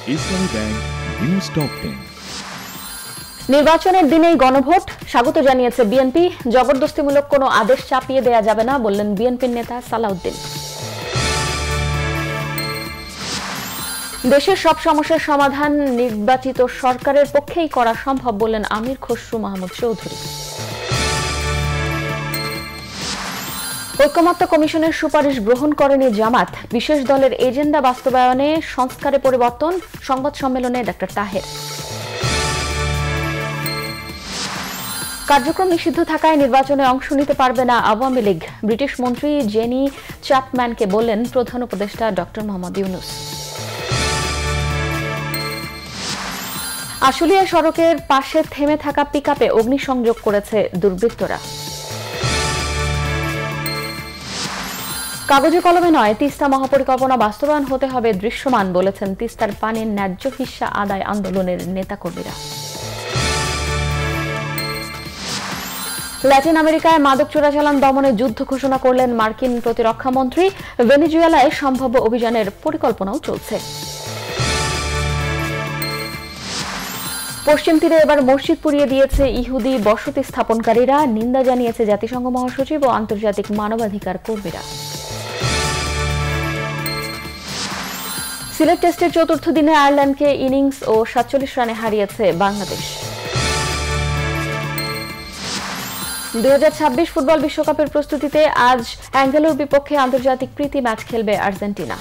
ইসলামী bank news top 10। নির্বাচনের দিনেই গণভোট স্বাগত জানিয়েছে বিএনপি। জবরদস্তিমূলক কোনো আদেশ চাপিয়ে দেয়া যাবে না বললেন বিএনপির নেতা সালাউদ্দিন। দেশের সব সমস্যার সমাধান নির্বাচিত সরকারের পক্ষেই করা সম্ভব বললেন আমির খসরু মাহমুদ চৌধুরী। ঐকমত্য কমিশনের সুপারিশ গ্রহণ করেনি জামাত। বিশেষ দলের এজেন্ডা বাস্তবায়নে সংস্কারে পরিবর্তন, সংবাদ সম্মেলনে ডক্টর তাহের। কার্যক্রম নিষিদ্ধ থাকায় নির্বাচনে অংশ নিতে পারবে না আওয়ামী লীগ। ব্রিটিশ মন্ত্রী জেনি চ্যাপম্যানকে বললেন প্রধান উপদেষ্টা ডক্টর মোহাম্মদ ইউনূস। আশুলিয়া সড়কের পাশে থেমে থাকা পিকআপে অগ্নিসংযোগ করেছে দুর্বৃত্তরা। কাগজে কলমে নয়, তিস্তা মহাপরিকল্পনা বাস্তবায়ন হতে হবে দৃশ্যমান বলেছেন তিস্তার পানির ন্যায্য হিস্যা আদায় আন্দোলনের নেতাকর্মীরা। ল্যাটিন আমেরিকায় মাদক চোরাচালান দমনে যুদ্ধ ঘোষণা করলেন মার্কিন প্রতিরক্ষা মন্ত্রী। ভেনেজুয়েলায় সম্ভাব্য অভিযানের পরিকল্পনাও চলছে। পশ্চিম তীরে এবার মসজিদ পুড়িয়ে দিয়েছে ইহুদি বসতি স্থাপনকারীরা, নিন্দা জানিয়েছে জাতিসংঘ মহাসচিব ও আন্তর্জাতিক মানবাধিকার কর্মীরা। সিলেট টেস্টের চতুর্থ দিনে আয়ারল্যান্ডকে ইনিংস ও ৪৭ রানে হারিয়েছে বাংলাদেশ। ২০২৬ ফুটবল বিশ্বকাপের প্রস্তুতিতে আজ অ্যাঙ্গোলার বিপক্ষে আন্তর্জাতিক প্রীতি ম্যাচ খেলবে আর্জেন্টিনা।